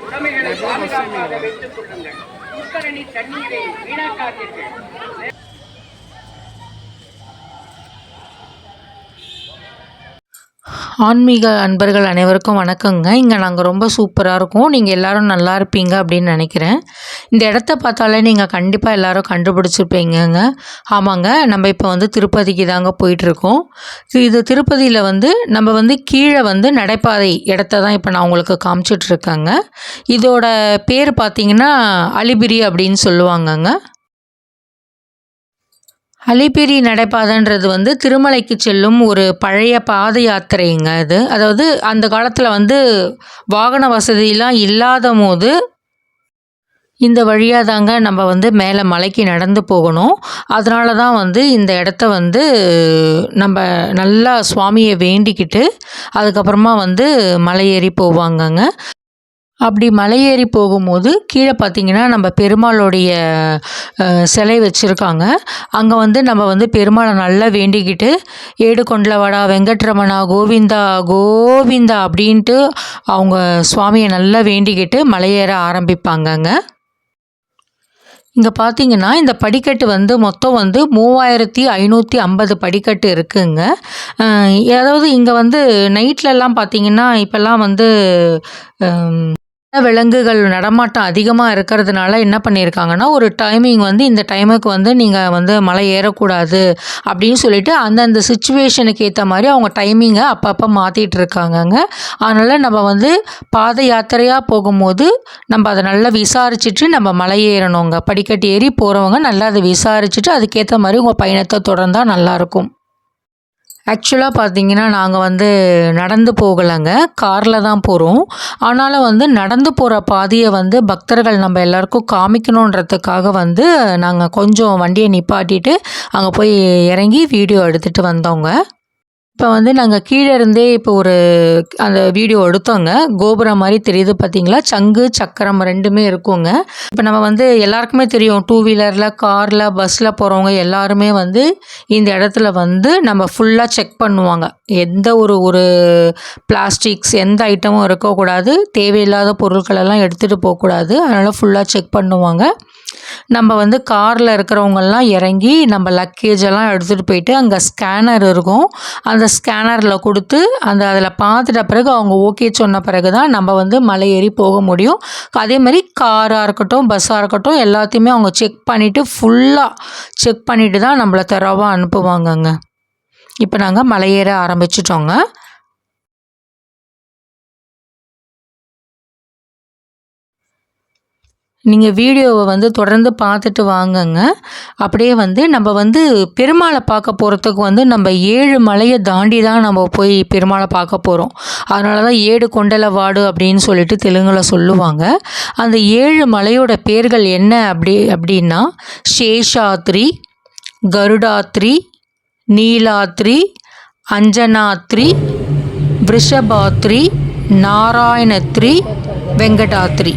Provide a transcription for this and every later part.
உடைமைகளை பாதுகாப்பாக வைத்துக் கொள்ளுங்கள். உட்கரணி தண்ணீரை வீணாக்காதீர்கள். ஆன்மீக அன்பர்கள் அனைவருக்கும் வணக்கங்க. இங்கே நாங்கள் ரொம்ப சூப்பராக இருக்கோம். நீங்கள் எல்லோரும் நல்லா இருப்பீங்க அப்படின்னு நினைக்கிறேன். இந்த இடத்த பார்த்தாலே நீங்கள் கண்டிப்பாக எல்லோரும் கண்டுபிடிச்சிருப்பீங்கங்க. ஆமாங்க, நம்ம இப்போ வந்து திருப்பதிக்கு தாங்க போயிட்டுருக்கோம். இது திருப்பதியில் வந்து நம்ம வந்து கீழே வந்து நடைபாதை இடத்த தான் இப்போ நான் உங்களுக்கு காமிச்சிட்ருக்கேங்க. இதோட பேர் பார்த்திங்கன்னா அலிபிரி அப்படின்னு சொல்லுவாங்கங்க. அலிபிரி நடைபாதைன்றது வந்து திருமலைக்கு செல்லும் ஒரு பழைய பாத யாத்திரைங்க அது. அதாவது அந்த காலத்தில் வந்து வாகன வசதியெலாம் இல்லாத போது இந்த வழியாக தாங்க நம்ம வந்து மேலே மலைக்கு நடந்து போகணும். அதனால தான் வந்து இந்த இடத்த வந்து நம்ம நல்லா சுவாமியை வேண்டிக்கிட்டு அதுக்கப்புறமா வந்து மலை ஏறி போவாங்கங்க. அப்படி மலையேறி போகும்போது கீழே பார்த்திங்கன்னா நம்ம பெருமாளுடைய சிலை வச்சுருக்காங்க. அங்கே வந்து நம்ம வந்து பெருமாளை நல்லா வேண்டிக்கிட்டு ஏடு கொண்டலவாடா வெங்கட்ரமணா கோவிந்தா கோவிந்தா அப்படின்ட்டு அவங்க சுவாமியை நல்லா வேண்டிக்கிட்டு மலையேற ஆரம்பிப்பாங்கங்க. இங்கே பார்த்தீங்கன்னா இந்த படிக்கட்டு வந்து மொத்தம் வந்து 3550 படிக்கட்டு இருக்குங்க. அதாவது இங்கே வந்து நைட்லலாம் பார்த்தீங்கன்னா இப்போல்லாம் வந்து விலங்குகள் நடமாட்டம் அதிகமாக இருக்கிறதுனால என்ன பண்ணியிருக்காங்கன்னா ஒரு டைமிங் வந்து இந்த டைமுக்கு வந்து நீங்கள் வந்து மலை ஏறக்கூடாது அப்படின்னு சொல்லிட்டு அந்தந்த சுச்சுவேஷனுக்கு ஏற்ற மாதிரி அவங்க டைமிங்கை அப்பப்போ மாற்றிட்டு இருக்காங்கங்க. அதனால் நம்ம வந்து பாத யாத்திரையாக போகும்போது நம்ம அதை நல்லா விசாரிச்சுட்டு நம்ம மலை ஏறணுங்க. படிக்கட்டு ஏறி போகிறவங்க நல்லா அதை விசாரிச்சுட்டு அதுக்கேற்ற மாதிரி உங்கள் பயணத்தை தொடர்ந்தால் நல்லாயிருக்கும். ஆக்சுவலாக பார்த்தீங்கன்னா நாங்கள் வந்து நடந்து போகலைங்க, காரில் தான் போகிறோம். ஆனாலும் வந்து நடந்து போகிற பாதையை வந்து பக்தர்கள் நம்ம எல்லாருக்கும் காமிக்கணுன்றதுக்காக வந்து நாங்கள் கொஞ்சம் வண்டியை நிப்பாட்டிட்டு அங்கே போய் இறங்கி வீடியோ எடுத்துகிட்டு வந்தோங்க. இப்போ வந்து நாங்கள் கீழே இருந்தே இப்போ ஒரு அந்த வீடியோ எடுத்தோங்க. கோபுரம் மாதிரி தெரியுது பார்த்தீங்களா, சங்கு சக்கரம் ரெண்டுமே இருக்குங்க. இப்போ நம்ம வந்து எல்லாருக்குமே தெரியும், டூ வீலரில் காரில் பஸ்ஸில் போகிறவங்க எல்லாருமே வந்து இந்த இடத்துல வந்து நம்ம ஃபுல்லாக செக் பண்ணுவாங்க. எந்த ஒரு பிளாஸ்டிக்ஸ் எந்த ஐட்டமும் இருக்கக்கூடாது, தேவையில்லாத பொருட்களெல்லாம் எடுத்துகிட்டு போகக்கூடாது. அதனால் ஃபுல்லாக செக் பண்ணுவாங்க. நம்ம வந்து காரில் இருக்கிறவங்கெல்லாம் இறங்கி நம்ம லக்கேஜ் எல்லாம் எடுத்துகிட்டு போயிட்டு அங்கே ஸ்கேனர் இருக்கும். அந்த ஸ்கேனரில் கொடுத்து அதில் பார்த்துட்ட பிறகு அவங்க ஓகே சொன்ன பிறகு தான் நம்ம வந்து மலை ஏறி போக முடியும். அதே மாதிரி காராக இருக்கட்டும் பஸ்ஸாக இருக்கட்டும் எல்லாத்தையுமே அவங்க செக் பண்ணிவிட்டு ஃபுல்லாக செக் பண்ணிவிட்டு தான் நம்மளை தரவாக அனுப்புவாங்கங்க. இப்போ நாங்கள் மலை ஏற ஆரம்பிச்சிட்டோங்க. நீங்கள் வீடியோவை வந்து தொடர்ந்து பார்த்துட்டு வாங்கங்க. அப்படியே வந்து நம்ம வந்து பெருமாளை பார்க்க போகிறதுக்கு வந்து நம்ம 7 மலையை தாண்டி தான் நம்ம போய் பெருமாளை பார்க்க போகிறோம். அதனால தான் ஏடு கொண்டலவாடு அப்படின்னு சொல்லிட்டு தெலுங்கில் சொல்லுவாங்க. அந்த 7 மலையோட பேர்கள் என்ன அப்படின்னா சேஷாத்ரி, கருடாத்ரி, நீலாத்ரி, அஞ்சனாத்ரி, விருஷபாத்ரி, நாராயணத்ரி, வெங்கடாத்ரி.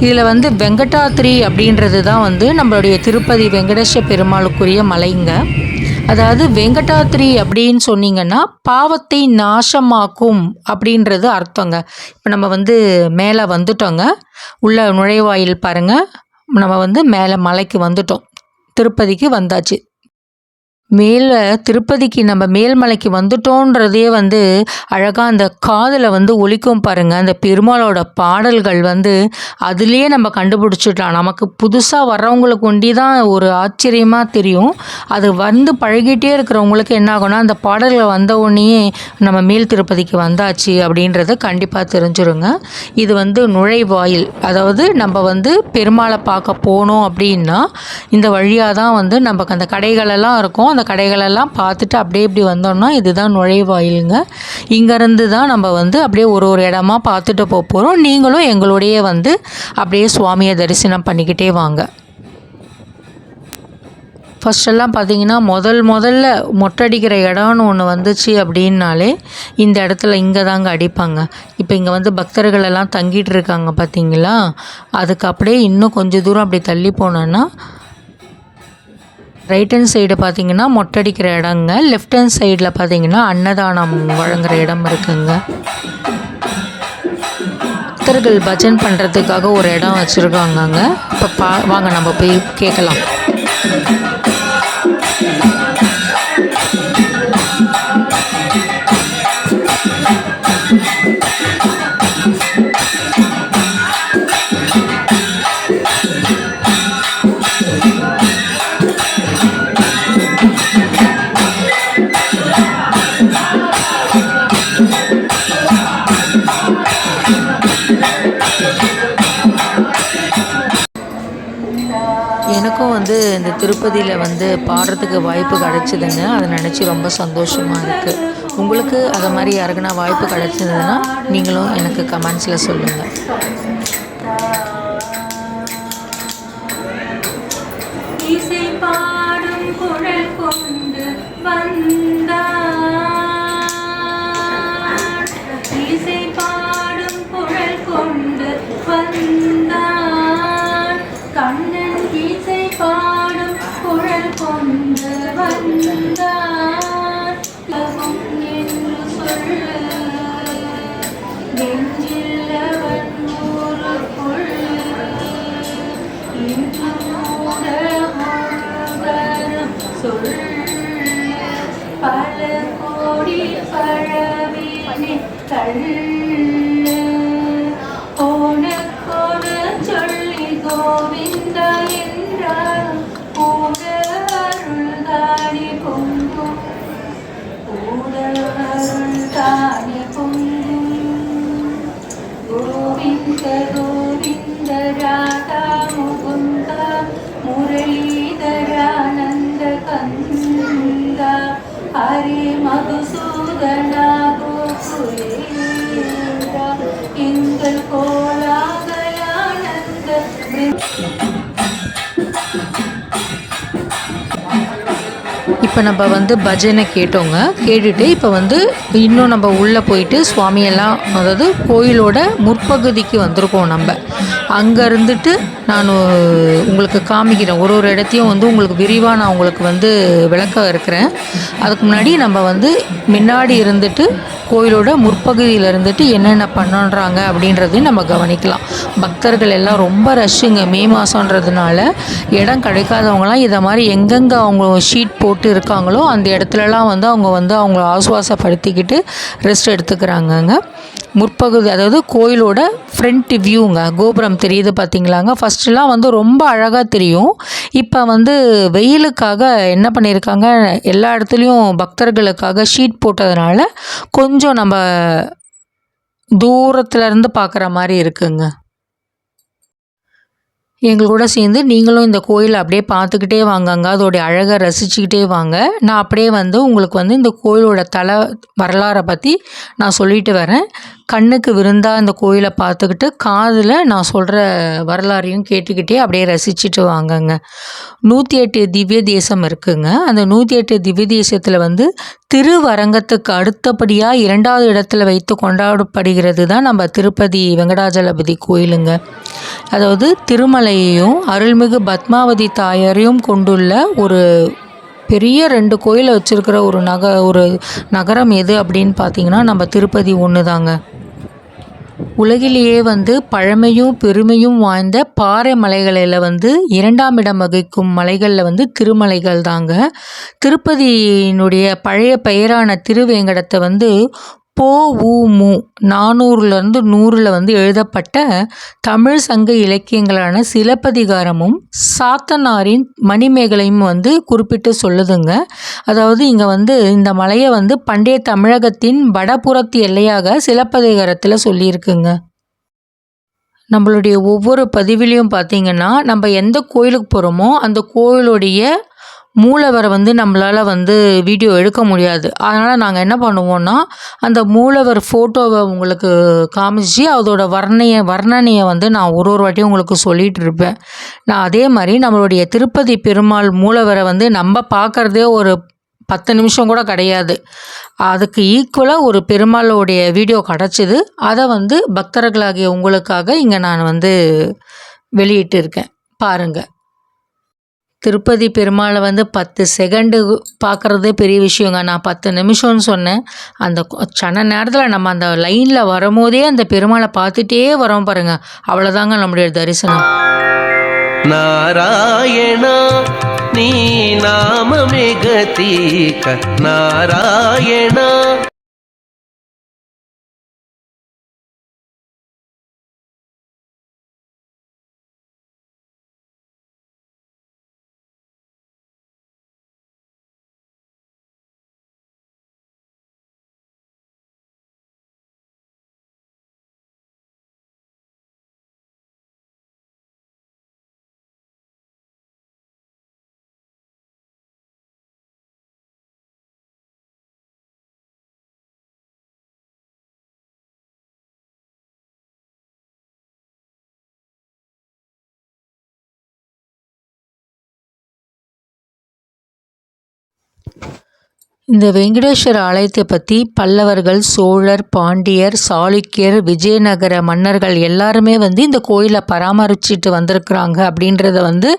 இதில் வந்து வெங்கடாத்ரி அப்படின்றது தான் வந்து நம்மளுடைய திருப்பதி வெங்கடேஷ பெருமாளுக்குரிய மலைங்க. அதாவது வெங்கடாத்ரி அப்படின்னு சொன்னீங்கன்னா பாவத்தை நாசமாக்கும் அப்படின்றது அர்த்தங்க. இப்போ நம்ம வந்து மேலே வந்துட்டோங்க, உள்ள நுழைவாயில் பாருங்கள், நம்ம வந்து மேலே மலைக்கு வந்துட்டோம், திருப்பதிக்கு வந்தாச்சு. மேலே திருப்பதிக்கு நம்ம மேல்மலைக்கு வந்துட்டோன்றதே வந்து அழகாக அந்த காதில் வந்து ஒலிக்கும் பாருங்கள். அந்த பெருமாளோட பாடல்கள் வந்து அதுலேயே நம்ம கண்டுபிடிச்சிடலாம். நமக்கு புதுசாக வர்றவங்களுக்கு ஒண்டி தான் ஒரு ஆச்சரியமாக தெரியும். அது வந்து பழகிட்டே இருக்கிறவங்களுக்கு என்ன ஆகும்னா அந்த பாடல்கள் வந்த உடனேயே நம்ம மேல் திருப்பதிக்கு வந்தாச்சு அப்படின்றத கண்டிப்பாக தெரிஞ்சிருங்க. இது வந்து நுழைவாயில். அதாவது நம்ம வந்து பெருமாளை பார்க்க போனோம் அப்படின்னா இந்த வழியாக தான் வந்து நமக்கு அந்த கடைகளெல்லாம் இருக்கும். அந்த கடைகளெல்லாம் பார்த்துட்டு அப்படியே இப்படி வந்தோம்னா இதுதான் நுழைவாயிலுங்க. இங்கேருந்து தான் நம்ம வந்து அப்படியே ஒரு இடமா பார்த்துட்டு போகிறோம். நீங்களும் எங்களோடையே வந்து அப்படியே சுவாமியை தரிசனம் பண்ணிக்கிட்டே வாங்க. ஃபஸ்ட்டெல்லாம் பார்த்தீங்கன்னா முதல்ல மொட்டடிக்கிற இடம்னு ஒன்று வந்துச்சு அப்படின்னாலே இந்த இடத்துல இங்கே தாங்க அடிப்பாங்க. இப்போ இங்கே வந்து பக்தர்கள் எல்லாம் தங்கிட்டு இருக்காங்க பார்த்தீங்களா, அதுக்கு அப்படியே இன்னும் கொஞ்சம் தூரம் அப்படி தள்ளி போனோன்னா ரைட் ஹேண்ட் சைடு பார்த்திங்கன்னா மொட்டடிக்கிற இடங்க, லெஃப்ட் ஹேண்ட் சைடில் பார்த்திங்கன்னா அன்னதானம் வழங்குகிற இடம் இருக்குங்க. பக்தர்கள் பஜன் பண்ணுறதுக்காக ஒரு இடம் வச்சுருக்காங்கங்க. இப்போ வாங்க நம்ம போய் கேட்கலாம். எனக்கும் இந்த திருப்பதியில் பாடுறதுக்கு வாய்ப்பு கிடச்சிதுங்க. அதை நினச்சி ரொம்ப சந்தோஷமாக இருக்குது. உங்களுக்கு அதை மாதிரி யாருக்குன்னா வாய்ப்பு கிடச்சிதுன்னா நீங்களும் எனக்கு கமெண்ட்ஸில் சொல்லுங்கள். இசை பாடும் குரல் கொண்டு வந்தார், இசை பாடும் குரல் கொண்டு வந்தார், கண்ணன் இசை பாடும் குரல் கொண்டு வந்தார், என்று சொல்லு நெஞ்சில்லவன் ஒரு கொள்ளு இன்று மூடரும் சொல்லு பல கோடி பழவினை தள்ளு போன கோண சொல்லி கோவிந்த என்றாலும் கூட அருள்தானி பொங்கும், கூட அருள்தானி பொங்கும். கோவிந்த கோவிந்த ராதா முகுந்த முரளீதரானந்த கந்த ஹரி மதுசூதனா கோகுலேந்திரா எங்கள் கோலாகலானந்த. இப்போ நம்ம பஜனை கேட்டோங்க. கேட்டுட்டு இப்போ இன்னும் நம்ம உள்ளே போயிட்டு சுவாமியெல்லாம், அதாவது கோயிலோட முற்பகுதிக்கு வந்திருக்கோம். நம்ம அங்கே இருந்துட்டு நான் உங்களுக்கு காமிக்கிறேன். ஒரு இடத்தையும் உங்களுக்கு விரிவாக நான் உங்களுக்கு விளக்க இருக்கிறேன். அதுக்கு முன்னாடி நம்ம முன்னாடி இருந்துட்டு கோயிலோட முற்பகுதியில் இருந்துட்டு என்னென்ன பண்ணுறாங்க அப்படின்றதையும் நம்ம கவனிக்கலாம். பக்தர்கள் எல்லாம் ரொம்ப ரஷ்ஷுங்க. மே மாதன்றதுனால இடம் கிடைக்காதவங்களாம் இதை மாதிரி எங்கெங்கே அவங்க ஷீட் போட்டு இருக்காங்களோ அந்த இடத்துலலாம் அவங்க அவங்கள ஆசுவாசப்படுத்திக்கிட்டு ரெஸ்ட் எடுத்துக்கிறாங்கங்க. முற்பகுதி, அதாவது கோயிலோட ஃப்ரண்ட் வியூங்க, கோபுரம் தெரியுது பார்த்தீங்களாங்க. ஃபஸ்ட்டுலாம் ரொம்ப அழகாக தெரியும். இப்போ வெயிலுக்காக என்ன பண்ணியிருக்காங்க, எல்லா இடத்துலையும் பக்தர்களுக்காக ஷீட் போட்டதுனால கொஞ்சம் நம்ம தூரத்துலேருந்து பார்க்குற மாதிரி இருக்குங்க. எங்களோட சேர்ந்து நீங்களும் இந்த கோயிலை அப்படியே பார்த்துக்கிட்டே வாங்கங்க. அதோடைய அழகை ரசிச்சுக்கிட்டே வாங்க. நான் அப்படியே உங்களுக்கு இந்த கோயிலோட வரலாறை பற்றி நான் சொல்லிட்டு வரேன். கண்ணுக்கு விருந்தாக இந்த கோயிலை பார்த்துக்கிட்டு காதில் நான் சொல்கிற வரலாறையும் கேட்டுக்கிட்டே அப்படியே ரசிச்சுட்டு வாங்கங்க. 108 திவ்ய தேசம் இருக்குங்க. அந்த 108 திவ்ய தேசத்தில் திருவரங்கத்துக்கு அடுத்தபடியாக 2வது இடத்துல வைத்து கொண்டாடப்படுகிறது தான் நம்ம திருப்பதி வெங்கடாஜலபதி கோயிலுங்க. அதாவது திருமலையையும் அருள்மிகு பத்மாவதி தாயாரையும் கொண்டுள்ள ஒரு பெரிய 2 கோயிலை வச்சுருக்கிற ஒரு நகரம் எது அப்படின்னு பார்த்தீங்கன்னா நம்ம திருப்பதி ஒன்று தாங்க. உலகிலேயே பழமையும் பெருமையும் வாய்ந்த பாறை மலைகளில் 2ஆம் இடம் வகிக்கும் மலைகளில் திருமலைகள் தாங்க. திருப்பதியினுடைய பழைய பெயரான திருவேங்கடத்தை பொ.உ.மு 400லேருந்து 100 எழுதப்பட்ட தமிழ் சங்க இலக்கியங்களான சிலப்பதிகாரமும் சாத்தனாரின் மணிமேகலையும் குறிப்பிட்டு சொல்லுதுங்க. அதாவது இங்கே இந்த மலையை பண்டைய தமிழகத்தின் வடபுறத்து எல்லையாக சிலப்பதிகாரத்தில் சொல்லியிருக்குங்க. நம்மளுடைய ஒவ்வொரு பதிவிலையும் பார்த்திங்கன்னா நம்ம எந்த கோயிலுக்கு போகிறோமோ அந்த கோயிலுடைய மூலவரை நம்மளால் வீடியோ எடுக்க முடியாது. அதனால் நாங்கள் என்ன பண்ணுவோன்னா அந்த மூலவர் ஃபோட்டோவை உங்களுக்கு காமிச்சு அதோட வர்ணனையை நான் ஒரு வாட்டியும் உங்களுக்கு சொல்லிகிட்டு இருப்பேன். நான் அதே மாதிரி நம்மளுடைய திருப்பதி பெருமாள் மூலவரை நம்ம பார்க்குறதே ஒரு 10 நிமிஷம் கூட கிடையாது. அதுக்கு ஈக்குவலாக ஒரு பெருமாளோடைய வீடியோ கிடச்சிது. அதை பக்தர்களாகிய உங்களுக்காக இங்கே நான் வெளியிட்டு இருக்கேன். பாருங்கள். திருப்பதி பெருமாளை வந்து 10 செகண்டு பார்க்குறதே பெரிய விஷயங்க. நான் 10 நிமிஷம்னு சொன்னேன். அந்த சன நேரத்தில் நம்ம அந்த லைனில் வரும்போதே அந்த பெருமாளை பார்த்துட்டே வரோம் பாருங்க, அவ்வளோதாங்க நம்முடைய தரிசனம். நாராயணா நீ நாமமே கதிக நாராயணா. இந்த வெங்கடேஸ்வர ஆலயத்தை பற்றி பல்லவர்கள், சோழர், பாண்டியர், சாளுக்கியர், விஜயநகர மன்னர்கள் எல்லாருமே வந்து இந்த கோயிலை பராமரிச்சுட்டு வந்திருக்கிறாங்க அப்படின்றத வந்து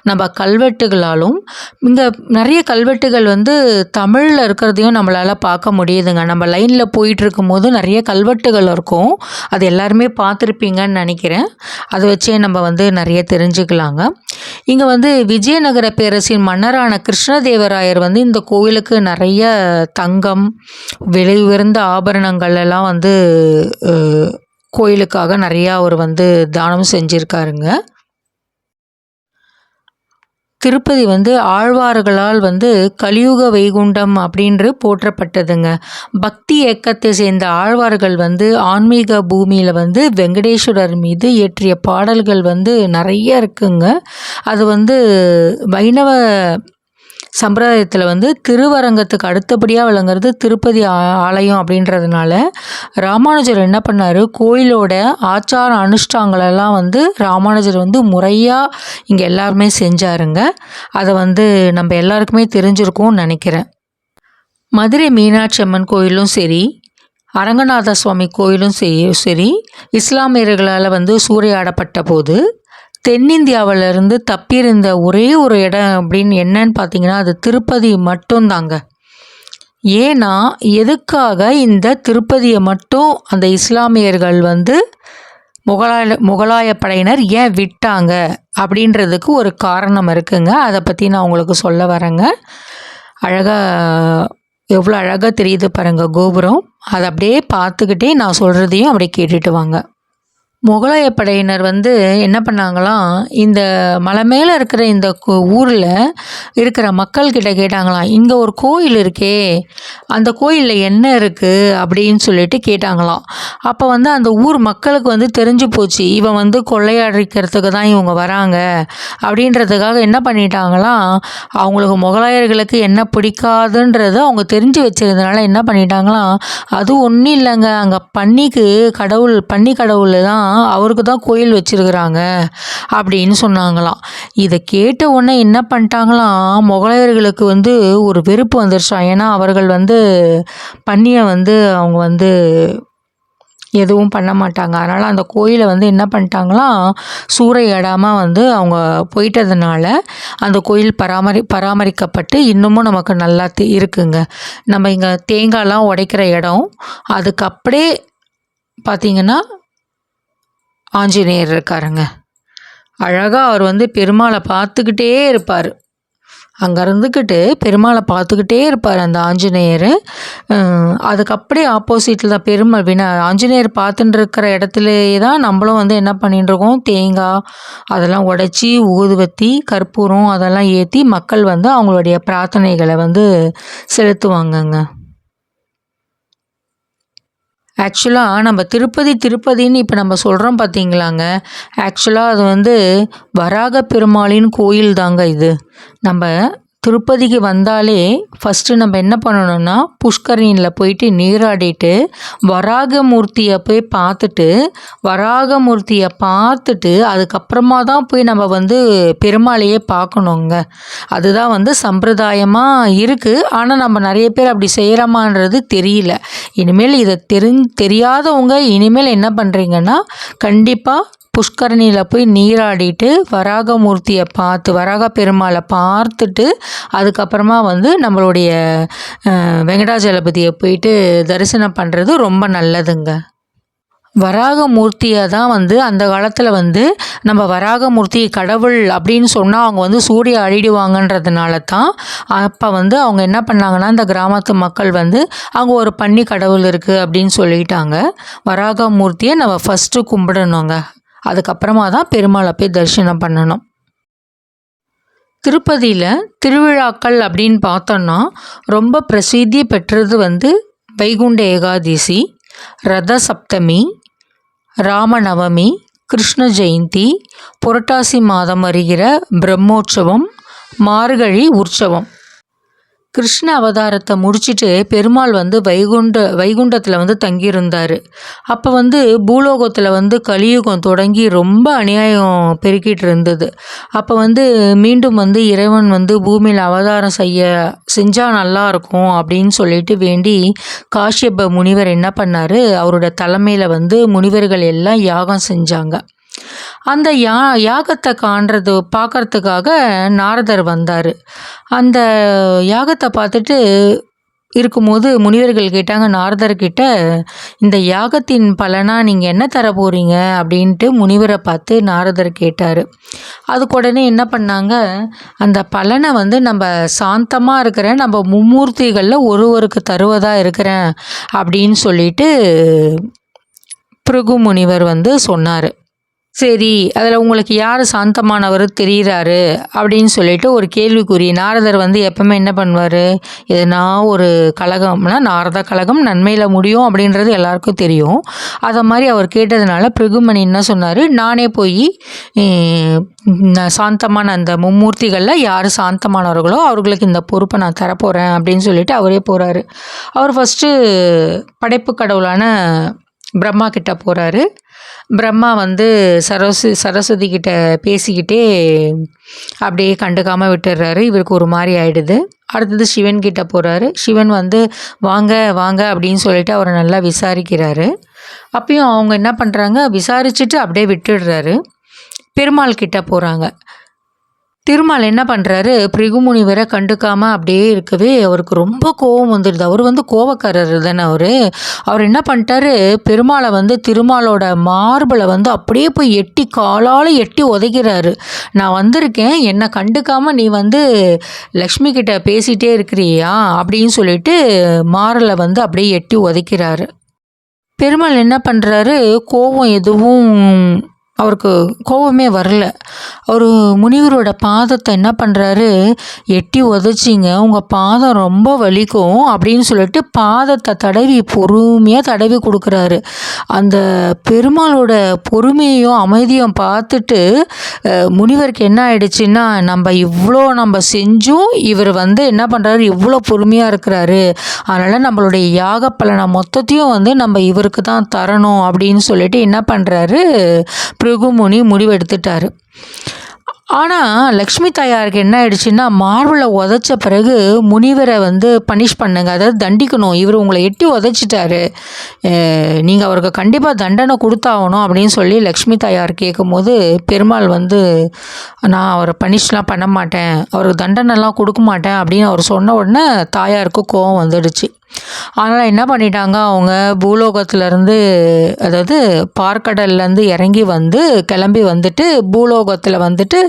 நம்ம கல்வெட்டுகளாலும், இங்கே நிறைய கல்வெட்டுகள் வந்து தமிழில் இருக்கிறதையும் நம்மளால் பார்க்க முடியுதுங்க. நம்ம லைனில் போயிட்டுருக்கும் போது நிறைய கல்வெட்டுகள் இருக்கும், அது எல்லாருமே பார்த்துருப்பீங்கன்னு நினைக்கிறேன். அதை வச்சே நம்ம வந்து நிறைய தெரிஞ்சுக்கலாங்க. இங்கே வந்து விஜயநகர பேரரசின் மன்னரான கிருஷ்ணதேவராயர் வந்து இந்த கோயிலுக்கு நிறைய தங்கம், விலை உயர்ந்த ஆபரணங்கள் எல்லாம் வந்து கோயிலுக்காக நிறையா அவர் வந்து தானம் செஞ்சுருக்காருங்க. திருப்பதி வந்து ஆழ்வார்களால் வந்து கலியுக வைகுண்டம் அப்படின்று போற்றப்பட்டதுங்க. பக்தி இயக்கத்தை சேர்ந்த ஆழ்வார்கள் வந்து ஆன்மீக பூமியில் வந்து வெங்கடேஸ்வரர் மீது இயற்றிய பாடல்கள் வந்து நிறைய இருக்குங்க. அது வந்து வைணவ சம்பிரதாயத்தில் வந்து திருவரங்கத்துக்கு அடுத்தபடியாக விளங்குறது திருப்பதி ஆலயம் அப்படின்றதுனால ராமானுஜர் என்ன பண்ணார், கோயிலோட ஆச்சார அனுஷ்டாங்களெல்லாம் வந்து ராமானுஜர் வந்து முறையாக இங்கே எல்லாருமே செஞ்சாருங்க. அதை வந்து நம்ம எல்லாருக்குமே தெரிஞ்சிருக்கும்னு நினைக்கிறேன். மதுரை மீனாட்சி அம்மன் கோயிலும் சரி, அரங்கநாத சுவாமி கோயிலும் சரி, இஸ்லாமியர்களால் வந்து சூறையாடப்பட்ட போது தென்னிந்தியாவிலிருந்து தப்பியிருந்த ஒரே ஒரு இடம் அப்படின்னு என்னன்னு பார்த்தீங்கன்னா அது திருப்பதி மட்டும்தாங்க. ஏன்னா எதுக்காக இந்த திருப்பதியை மட்டும் அந்த இஸ்லாமியர்கள் வந்து முகலாய படையினர் ஏன் விட்டாங்க அப்படின்றதுக்கு ஒரு காரணம் இருக்குங்க. அதை பற்றி நான் உங்களுக்கு சொல்ல வரேங்க. எவ்வளோ அழகாக தெரியுது பாருங்கள் கோபுரம். அதை அப்படியே பார்த்துக்கிட்டே நான் சொல்கிறதையும் அப்படியே கேட்டுட்டு வாங்க. முகலாய படையினர் வந்து என்ன பண்ணாங்களாம், இந்த மலை மேலே இருக்கிற இந்த ஊரில் இருக்கிற மக்கள்கிட்ட கேட்டாங்களாம், இங்கே ஒரு கோயில் இருக்கே, அந்த கோயிலில் என்ன இருக்குது அப்படின்னு சொல்லிட்டு கேட்டாங்களாம். அப்போ வந்து அந்த ஊர் மக்களுக்கு வந்து தெரிஞ்சு போச்சு, இவன் வந்து கொள்ளையடிக்கிறதுக்கு தான் இவங்க வராங்க அப்படின்றதுக்காக என்ன பண்ணிட்டாங்களாம், அவங்களுக்கு முகலாயர்களுக்கு என்ன பிடிக்காதுன்றது அவங்க தெரிஞ்சு வச்சிருந்தனால என்ன பண்ணிட்டாங்களாம், அது ஒன்றும் இல்லைங்க, அங்கே பன்னி கடவுள் தான், அவருக்கு தான் கோயில் வச்சிருக்கிறாங்க அப்படின்னு சொன்னாங்களாம். இதை கேட்ட உடனே என்ன பண்ணிட்டாங்களாம், முகலாயர்களுக்கு வந்து ஒரு வெறுப்பு வந்துருச்சான். ஏன்னா அவர்கள் வந்து பன்னியை வந்து அவங்க வந்து எதுவும் பண்ண மாட்டாங்க. அதனால் அந்த கோயிலை வந்து என்ன பண்ணிட்டாங்களாம், சூறையாடாமல் வந்து அவங்க போயிட்டதுனால அந்த கோயில் பராமரிக்கப்பட்டு இன்னமும் நமக்கு நல்லா இருக்குங்க. நம்ம இங்கே தேங்காய்லாம் உடைக்கிற இடம், அதுக்கு அப்படியே பார்த்திங்கன்னா ஆஞ்சநேயர் இருக்காருங்க. அழகாக அவர் வந்து பெருமாளை பார்த்துக்கிட்டே இருப்பார். அங்கே இருந்துக்கிட்டு பெருமாளை பார்த்துக்கிட்டே இருப்பார் அந்த ஆஞ்சநேயர். அதுக்கு அப்படியே ஆப்போசிட்டில் தான் ஆஞ்சநேயர் பார்த்துட்டு இருக்கிற இடத்துலையே தான் நம்மளும் வந்து என்ன பண்ணிட்டு இருக்கோம், தேங்காய் அதெல்லாம் உடைச்சி ஊதுவத்தி கற்பூரம் அதெல்லாம் ஏற்றி மக்கள் வந்து அவங்களுடைய பிரார்த்தனைகளை வந்து செலுத்துவாங்கங்க. ஆக்சுவலாக நம்ம திருப்பதின்னு இப்போ நம்ம சொல்கிறோம் பார்த்தீங்களாங்க, ஆக்சுவலாக அது வந்து வராக பெருமாளின் கோயில் தாங்க இது. நம்ம திருப்பதிக்கு வந்தாலே ஃபஸ்ட்டு நம்ம என்ன பண்ணணும்னா புஷ்கரணியில் போயிட்டு நீராடிட்டு வராகமூர்த்தியை போய் பார்த்துட்டு அதுக்கப்புறமா தான் போய் நம்ம வந்து பெருமாளையே பார்க்கணுங்க. அதுதான் வந்து சம்பிரதாயமாக இருக்குது. ஆனால் நம்ம நிறைய பேர் அப்படி செய்கிறோமான்றது தெரியல. இனிமேல் இதை தெரியாதவங்க இனிமேல் என்ன பண்ணுறீங்கன்னா கண்டிப்பாக புஷ்கரணியில் போய் நீராடிட்டு வராகமூர்த்தியை பார்த்து வராக பெருமாளை பார்த்துட்டு அதுக்கப்புறமா வந்து நம்மளுடைய வெங்கடாஜலபதியை போயிட்டு தரிசனம் பண்ணுறது ரொம்ப நல்லதுங்க. வராகமூர்த்தியை தான் வந்து அந்த காலத்தில் வந்து நம்ம வராகமூர்த்தி கடவுள் அப்படின்னு சொன்னால் அவங்க வந்து சூரிய அழிடுவாங்கன்றதுனால தான் அப்போ வந்து அவங்க என்ன பண்ணாங்கன்னா இந்த கிராமத்து மக்கள் வந்து அங்கே ஒரு பன்னி கடவுள் இருக்குது அப்படின்னு சொல்லிட்டாங்க. வராகமூர்த்தியை நம்ம ஃபஸ்ட்டு கும்பிடணுங்க. அதுக்கப்புறமா தான் பெருமாளை போய் தரிசனம் பண்ணணும். திருப்பதியில் திருவிழாக்கள் அப்படின்னு பார்த்தோன்னா ரொம்ப பிரசித்தி பெற்றது வந்து வைகுண்ட ஏகாதசி, ரத சப்தமி, ராமநவமி, கிருஷ்ண ஜெயந்தி, புரட்டாசி மாதம் வருகிற பிரம்மோற்சவம், மார்கழி உற்சவம். கிருஷ்ண அவதாரத்தை முடிச்சுட்டு பெருமாள் வந்து வைகுண்டத்தில் வந்து தங்கியிருந்தார். அப்போ வந்து பூலோகத்தில் வந்து கலியுகம் தொடங்கி ரொம்ப அநியாயம் பெருக்கிட்டு இருந்தது. அப்போ வந்து மீண்டும் வந்து இறைவன் வந்து பூமியில் அவதாரம் செஞ்சால் நல்லாயிருக்கும் அப்படின்னு சொல்லிட்டு வேண்டி காஷ்யப முனிவர் என்ன பண்ணார், அவரோட தலைமையில் வந்து முனிவர்கள் எல்லாம் யாகம் செஞ்சாங்க. அந்த யாகத்தை பார்க்கறதுக்காக நாரதர் வந்தார். அந்த யாகத்தை பார்த்துட்டு இருக்கும்போது முனிவர்கள் கேட்டாங்க நாரதர்கிட்ட, இந்த யாகத்தின் பலனாக நீங்கள் என்ன தர போகிறீங்க அப்படின்ட்டு முனிவரை பார்த்து நாரதர் கேட்டார். அதுக்கு உடனே என்ன பண்ணாங்க, அந்த பலனை வந்து நம்ம சாந்தமாக இருக்கிறேன், நம்ம மும்மூர்த்திகளில் ஒருவருக்கு தருவதாக இருக்கிறேன் அப்படின்னு சொல்லிட்டு பிருகு முனிவர் வந்து சொன்னார். சரி, அதில் உங்களுக்கு யார் சாந்தமானவர் தெரிகிறாரு அப்படின்னு சொல்லிட்டு ஒரு கேள்விக்குறி. நாரதர் வந்து எப்பவுமே என்ன பண்ணுவார், எதுனா ஒரு கழகம்னா நாரத கழகம் நன்மையில் முடியும் அப்படின்றது எல்லாருக்கும் தெரியும். அதை மாதிரி அவர் கேட்டதுனால பிருகுமணி என்ன சொன்னார், நானே போய் சாந்தமான அந்த மும்மூர்த்திகளில் யார் சாந்தமானவர்களோ அவர்களுக்கு இந்த பொறுப்பை நான் தரப்போகிறேன் அப்படின்னு சொல்லிட்டு அவரே போகிறாரு. அவர் ஃபஸ்ட்டு படைப்பு கடவுளான பிரம்மா கிட்ட போகிறாரு. பிரம்மா வந்து சரஸ்வதி கிட்ட பேசிக்கிட்டே அப்படியே கண்டுக்காமல் விட்டுடுறாரு. இவருக்கு ஒரு மாதிரி ஆகிடுது. அடுத்தது சிவன் கிட்ட போகிறாரு. சிவன் வந்து வாங்க வாங்க அப்படின்னு சொல்லிட்டு அவரை நல்லா விசாரிக்கிறாரு. அப்பயும் அவங்க என்ன பண்ணுறாங்க, விசாரிச்சுட்டு அப்படியே விட்டுடுறாரு. பெருமாள் கிட்ட போகிறாங்க. திருமால் என்ன பண்ணுறாரு, பிருகுமுனிவரை கண்டுக்காமல் அப்படியே இருக்கவே அவருக்கு ரொம்ப கோபம் வந்துடுது. அவர் வந்து கோபக்காரர் தானே அவர் என்ன பண்ணிட்டாரு, பெருமாளை வந்து திருமாலோட மார்பில் வந்து அப்படியே போய் காலால் எட்டி உதைக்கிறாரு. நான் வந்திருக்கேன், என்னை கண்டுக்காமல் நீ வந்து லக்ஷ்மி கிட்ட பேசிகிட்டே இருக்கிறியா அப்படின்னு சொல்லிட்டு மாரில் வந்து அப்படியே எட்டி உதைக்கிறாரு. பெருமாள் என்ன பண்ணுறாரு, கோபம் எதுவும் அவருக்கு கோபமே வரல. அவர் முனிவரோட பாதத்தை என்ன பண்ணுறாரு, எட்டி உதச்சிங்க, உங்கள் பாதம் ரொம்ப வலிக்கும் அப்படின்னு சொல்லிட்டு பாதத்தை பொறுமையாக தடவி கொடுக்குறாரு. அந்த பெருமாளோட பொறுமையும் அமைதியும் பார்த்துட்டு முனிவருக்கு என்ன ஆயிடுச்சுன்னா, நம்ம செஞ்சும் இவர் வந்து என்ன பண்ணுறாரு, இவ்வளோ பொறுமையாக இருக்கிறாரு, அதனால் நம்மளுடைய யாக பலனை மொத்தத்தையும் வந்து நம்ம இவருக்கு தான் தரணும் அப்படின்னு சொல்லிட்டு என்ன பண்ணுறாரு, பிருகுமுனி முடிவெடுத்துட்டார். ஆனால் லக்ஷ்மி தாயாருக்கு என்ன ஆயிடுச்சுன்னா, மார்பில் உதைச்ச பிறகு முனிவரை வந்து பனிஷ் பண்ணுங்க, அதாவது தண்டிக்கணும், இவர் உங்களை எட்டி உதைச்சிட்டாரு, நீங்கள் அவருக்கு கண்டிப்பாக தண்டனை கொடுத்தாகணும் அப்படின்னு சொல்லி லக்ஷ்மி தாயார் கேட்கும்போது பெருமாள் வந்து நான் அவரை பனிஷ்லாம் பண்ண மாட்டேன், அவருக்கு தண்டனைலாம் கொடுக்க மாட்டேன் அப்படின்னு அவர் சொன்ன உடனே தாயாருக்கு கோவம் வந்துடுச்சு. அதனால் என்ன பண்ணிட்டாங்க, அவங்க பூலோகத்துலேருந்து அதாவது பார்க்கடல்லேருந்து இறங்கி வந்து கிளம்பி வந்துட்டு பூலோகத்தில் வந்துட்டு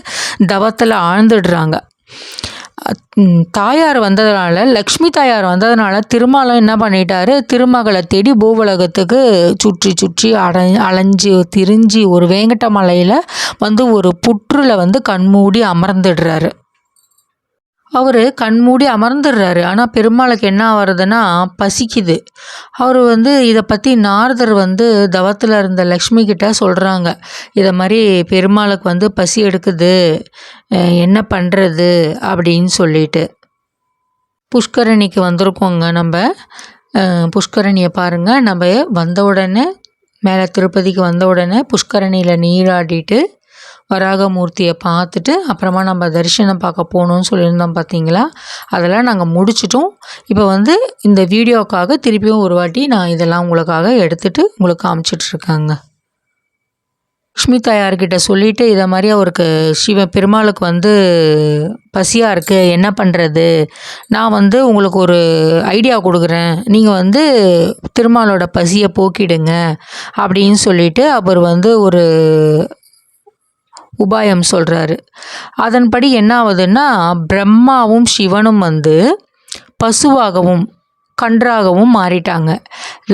தவத்தில் ஆழ்ந்துடுறாங்க. தாயார் வந்ததுனால, லக்ஷ்மி தாயார் வந்ததுனால திருமாலும் என்ன பண்ணிட்டாரு, திருமகளை தேடி பூவுலகத்துக்கு சுற்றி அலைஞ்சு திரிஞ்சு ஒரு வேங்கட்ட மலையில் வந்து ஒரு புற்றில் வந்து கண்மூடி அமர்ந்துடுறாரு. அவர் கண்மூடி அமர்ந்துடுறாரு. ஆனால் பெருமாளுக்கு என்ன ஆகுறதுன்னா பசிக்குது. அவர் வந்து இதை பற்றி நாரதர் வந்து தவத்தில் இருந்த லக்ஷ்மி கிட்ட சொல்கிறாங்க, இதை மாதிரி பெருமாளுக்கு வந்து பசி எடுக்குது, என்ன பண்ணுறது அப்படின்னு சொல்லிட்டு. புஷ்கரணிக்கு வந்திருக்கோங்க. நம்ம புஷ்கரணியை பாருங்கள். நம்ம வந்த உடனே மேலே திருப்பதிக்கு வந்த உடனே புஷ்கரணியில் நீராடிட்டு வராகமூர்த்தியை பார்த்துட்டு அப்புறமா நம்ம தரிசனம் பார்க்க போகணுன்னு சொல்லியிருந்தோம் பார்த்தீங்களா, அதெல்லாம் நாங்கள் முடிச்சிட்டோம். இப்போ வந்து இந்த வீடியோக்காக திருப்பியும் ஒரு வாட்டி நான் இதெல்லாம் உங்களுக்காக எடுத்துகிட்டு உங்களுக்கு காமிச்சிட்ருக்காங்க. லக்ஷ்மி தாயார்கிட்ட சொல்லிவிட்டு இதை மாதிரி அவருக்கு பெருமாளுக்கு வந்து பசியாக இருக்குது, என்ன பண்ணுறது, நான் வந்து உங்களுக்கு ஒரு ஐடியா கொடுக்குறேன், நீங்கள் வந்து திருமாலோட பசியை போக்கிடுங்க அப்படின்னு சொல்லிட்டு அவர் வந்து ஒரு உபாயம் சொல்கிறாரு. அதன்படி என்ன ஆகுதுன்னா, பிரம்மாவும் சிவனும் வந்து பசுவாகவும் கன்றாகவும் மாறிட்டாங்க.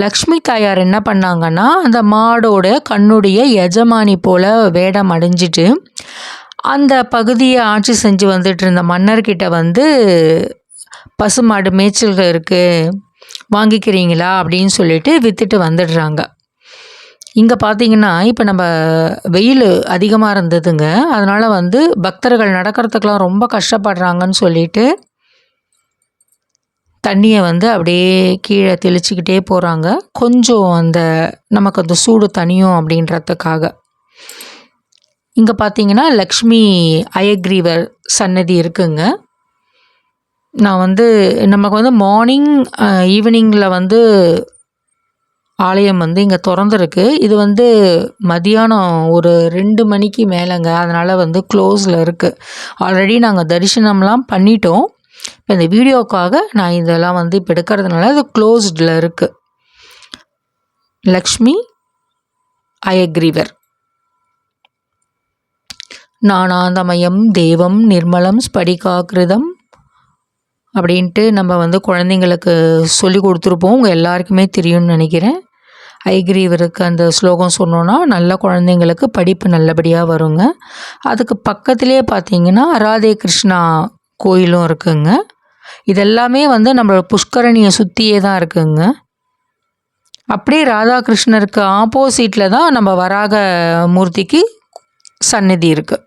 லக்ஷ்மி தாயார் என்ன பண்ணாங்கன்னா, அந்த மாடோட கண்ணுடைய எஜமானி போல் வேடம் அடைஞ்சிட்டு அந்த பகுதியை ஆட்சி செஞ்சு வந்துட்டு இருந்த மன்னர்கிட்ட வந்து பசுமாடு மேய்ச்சல் இருக்குது, வாங்கிக்கிறீங்களா அப்படின்னு சொல்லிட்டு விற்றுட்டு வந்துடுறாங்க. இங்கே பார்த்தீங்கன்னா, இப்போ நம்ம வெயில் அதிகமாக இருந்ததுங்க, அதனால் வந்து பக்தர்கள் நடக்கிறதுக்கெலாம் ரொம்ப கஷ்டப்படுறாங்கன்னு சொல்லிட்டு தண்ணியை வந்து அப்படியே கீழே தெளிச்சிக்கிட்டே போகிறாங்க, கொஞ்சம் நமக்கு அந்த சூடு தணியும் அப்படின்றதுக்காக. இங்கே பார்த்தீங்கன்னா லக்ஷ்மி அயக்ரீவர் சன்னதி இருக்குங்க. நான் வந்து நமக்கு வந்து மார்னிங் ஈவினிங்கில் வந்து ஆலயம் வந்து இங்கே திறந்துருக்கு. இது வந்து மதியானம் ஒரு 2 மணிக்கு மேலேங்க, அதனால் வந்து க்ளோஸில் இருக்குது. ஆல்ரெடி நாங்கள் தரிசனம்லாம் பண்ணிட்டோம். இப்போ இந்த வீடியோக்காக நான் இதெல்லாம் வந்து இப்போ எடுக்கிறதுனால அது க்ளோஸ்டில் இருக்குது. லக்ஷ்மி அயக்ரீவர். நானாந்தமயம் தேவம் நிர்மலம் ஸ்படிகாகிருதம் அப்படின்ட்டு நம்ம வந்து குழந்தைங்களுக்கு சொல்லி கொடுத்துருப்போம். உங்கள் எல்லாருக்குமே தெரியும்னு நினைக்கிறேன். ஐகிரீவருக்கு அந்த ஸ்லோகம் சொன்னோன்னா நல்ல குழந்தைங்களுக்கு படிப்பு நல்லபடியாக வருங்க. அதுக்கு பக்கத்துலேயே பார்த்தீங்கன்னா ராதே கிருஷ்ணா கோயிலும் இருக்குங்க. இதெல்லாமே வந்து நம்மளோட புஷ்கரணியை சுற்றியே தான் இருக்குங்க. அப்படியே ராதாகிருஷ்ணருக்கு ஆப்போசிட்டில் தான் நம்ம வராக மூர்த்திக்கு சந்நிதி இருக்குது.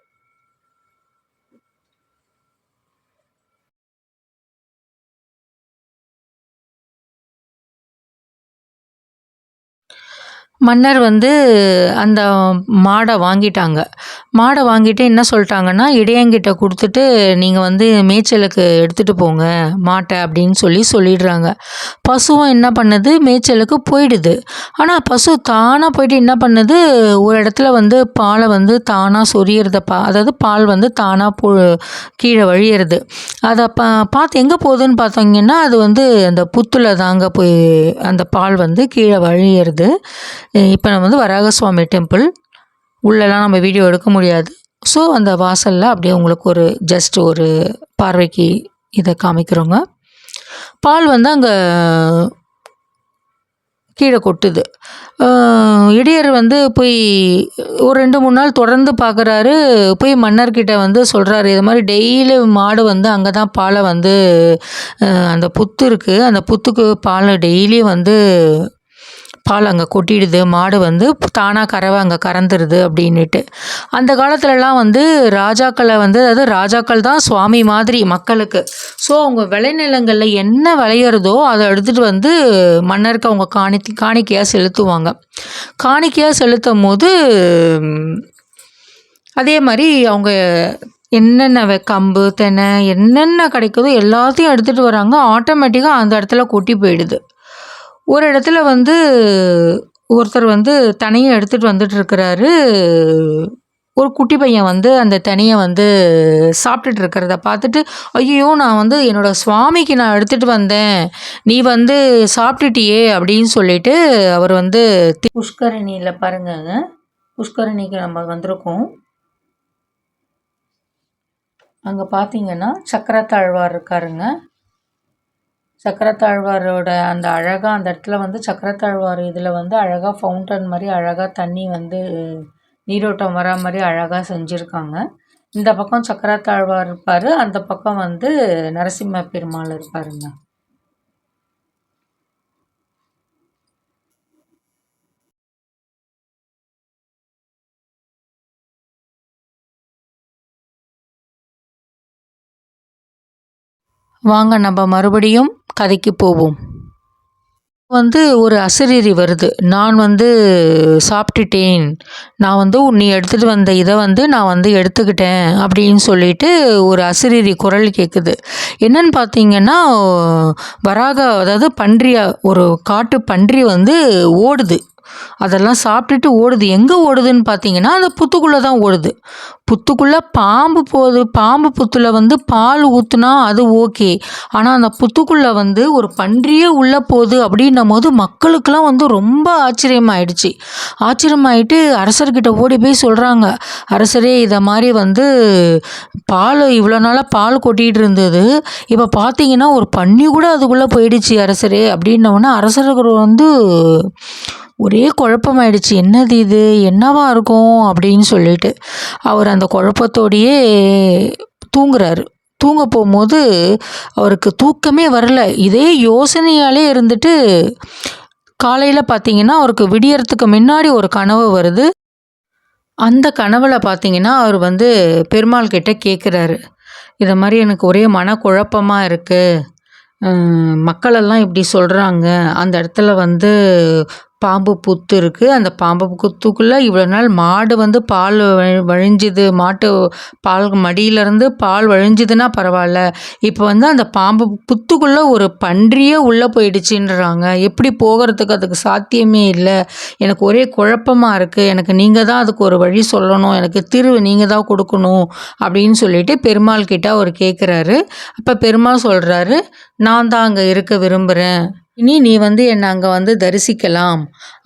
மன்னர் வந்து அந்த மாடை வாங்கிட்டாங்க. மாடை வாங்கிட்டு என்ன சொல்லிட்டாங்கன்னா, இடையங்கிட்ட கொடுத்துட்டு நீங்கள் வந்து மேய்ச்சலுக்கு எடுத்துகிட்டு போங்க மாட்டை அப்படின்னு சொல்லிடுறாங்க. பசுவும் என்ன பண்ணுது, மேய்ச்சலுக்கு போயிடுது. ஆனால் பசு தானாக போயிட்டு என்ன பண்ணுது, ஒரு இடத்துல வந்து பாலை வந்து தானாக சொரியறத அதாவது பால் வந்து தானாக கீழே வழியிறது. அதை பார்த்து எங்கே போகுதுன்னு பார்த்தீங்கன்னா, அது வந்து அந்த புத்தில் தாங்க போய் அந்த பால் வந்து கீழே வழியிறது. இப்போ நம்ம வந்து வராகசுவாமி டெம்பிள் உள்ளெல்லாம் நம்ம வீடியோ எடுக்க முடியாது. ஸோ அந்த வாசலில் அப்படியே உங்களுக்கு ஒரு ஜஸ்ட் ஒரு பார்வைக்கு இதை காமிக்கிறோங்க. பால் வந்து அங்கே கீழே கொட்டுது. இடையர் வந்து போய் ஒரு 2-3 நாள் தொடர்ந்து பார்க்குறாரு. போய் மன்னர்கிட்ட வந்து சொல்கிறாரு, இது மாதிரி டெய்லி மாடு வந்து அங்கே தான் பாலை வந்து அந்த புத்து இருக்குது, அந்த புத்துக்கு பால் டெய்லி வந்து பால் அங்கே கொட்டிடுது, மாடு வந்து தானாக கறவை அங்கே கறந்துடுது அப்படின்ட்டு. அந்த காலத்துலலாம் வந்து ராஜாக்களை வந்து, அதாவது ராஜாக்கள் தான் சுவாமி மாதிரி மக்களுக்கு. ஸோ அவங்க விளைநிலங்களில் என்ன விளையிறதோ அதை எடுத்துகிட்டு வந்து மன்னருக்கு அவங்க காணிக்கையாக செலுத்துவாங்க. காணிக்கையாக செலுத்தும் போது அதே மாதிரி அவங்க என்னென்ன கம்பு தென்னை என்னென்ன கிடைக்குதோ எல்லாத்தையும் எடுத்துகிட்டு வராங்க. ஆட்டோமேட்டிக்காக அந்த இடத்துல கொட்டி போயிடுது. ஒரு இடத்துல வந்து ஒருத்தர் வந்து தனியை எடுத்துகிட்டு வந்துட்டுருக்கிறாரு. ஒரு குட்டி பையன் வந்து அந்த தனியை வந்து சாப்பிட்டுட்டு இருக்கிறத பார்த்துட்டு, ஐயோ நான் வந்து என்னோடய சுவாமிக்கு நான் எடுத்துகிட்டு வந்தேன், நீ வந்து சாப்பிட்டுட்டியே அப்படின்னு சொல்லிட்டு அவர் வந்து புஷ்கரணியில் பாருங்கங்க, புஷ்கரணிக்கு நம்ம வந்திருக்கோம். அங்கே பார்த்தீங்கன்னா சக்கரத்தாழ்வார் இருக்காருங்க. சக்கரத்தாழ்வாரோட அந்த அழகாக அந்த இடத்துல வந்து சக்கரத்தாழ்வார் இதில் வந்து அழகாக ஃபவுண்டன் மாதிரி அழகாக தண்ணி வந்து நீரோட்டம் வரா மாதிரி அழகாக செஞ்சுருக்காங்க. இந்த பக்கம் சக்கரத்தாழ்வார் இருப்பார், அந்த பக்கம் வந்து நரசிம்ம பெருமாள் இருப்பாருங்க. வாங்க நம்ம மறுபடியும் கதைக்கு போவோம். வந்து ஒரு அசரீரி வருது, நான் வந்து சாப்பிட்டுட்டேன், நான் வந்து நீ எடுத்துகிட்டு வந்த இதை வந்து நான் வந்து எடுத்துக்கிட்டேன் அப்படின்னு சொல்லிட்டு ஒரு அசரீரி குரல் கேட்குது. என்னன்னு பார்த்தீங்கன்னா, வராக அதாவது பன்றியா ஒரு காட்டு பன்றி வந்து ஓடுது. அதெல்லாம் சாப்பிட்டுட்டு ஓடுது. எங்கே ஓடுதுன்னு பார்த்தீங்கன்னா அந்த புத்துக்குள்ளே தான் ஓடுது. புத்துக்குள்ளே பாம்பு போகுது. பாம்பு புத்தில் வந்து பால் ஊற்றுனா அது ஓகே. ஆனால் அந்த புத்துக்குள்ளே வந்து ஒரு பன்றியே உள்ளே போகுது அப்படின்னும் போது மக்களுக்கெல்லாம் வந்து ரொம்ப ஆச்சரியமாயிடுச்சு. ஆச்சரியமாயிட்டு அரசர்கிட்ட ஓடி போய் சொல்கிறாங்க, அரசரே இதை மாதிரி வந்து பால் இவ்வளோ நாளாக பால் கொட்டிகிட்டு இருந்தது, இப்போ பார்த்தீங்கன்னா ஒரு பன்னி கூட அதுக்குள்ளே போயிடுச்சு அரசரே அப்படின்னோடனே அரசருக்கு வந்து ஒரே குழப்பமாயிடுச்சு. என்னது இது, என்னவா இருக்கும் அப்படின்னு சொல்லிட்டு அவர் அந்த குழப்பத்தோடையே தூங்குறாரு. தூங்க போகும்போது அவருக்கு தூக்கமே வரல. இதே யோசனையாலே இருந்துட்டு காலையில் பார்த்தீங்கன்னா அவருக்கு விடியறதுக்கு முன்னாடி ஒரு கனவு வருது. அந்த கனவுல பார்த்தீங்கன்னா அவர் வந்து பெருமாள் கிட்ட கேட்குறாரு, இதை மாதிரி எனக்கு ஒரே மனக்குழப்பமாக இருக்குது, மக்களெல்லாம் இப்படி சொல்கிறாங்க, அந்த இடத்துல வந்து பாம்பு புத்து இருக்குது, அந்த பாம்பு புத்துக்குள்ளே இவ்வளோ நாள் மாடு வந்து பால் வழிஞ்சுது, மாட்டு பால் மடியிலேருந்து பால் வழிஞ்சுதுன்னா பரவாயில்ல, இப்போ வந்து அந்த பாம்பு புத்துக்குள்ளே ஒரு பன்றியே உள்ளே போயிடுச்சுன்றாங்க, எப்படி போகிறதுக்கு அதுக்கு சாத்தியமே இல்லை, எனக்கு ஒரே குழப்பமாக இருக்குது, எனக்கு நீங்கள் தான் அதுக்கு ஒரு வழி சொல்லணும், எனக்கு தீர்வு நீங்கள் தான் கொடுக்கணும் அப்படின்னு சொல்லிட்டு பெருமாள் கிட்ட அவர் கேட்குறாரு. அப்போ பெருமாள் சொல்கிறாரு, நான் தான் அங்கே இருக்க விரும்புகிறேன், இனி நீ வந்து என்னை அங்கே வந்து தரிசிக்கலாம்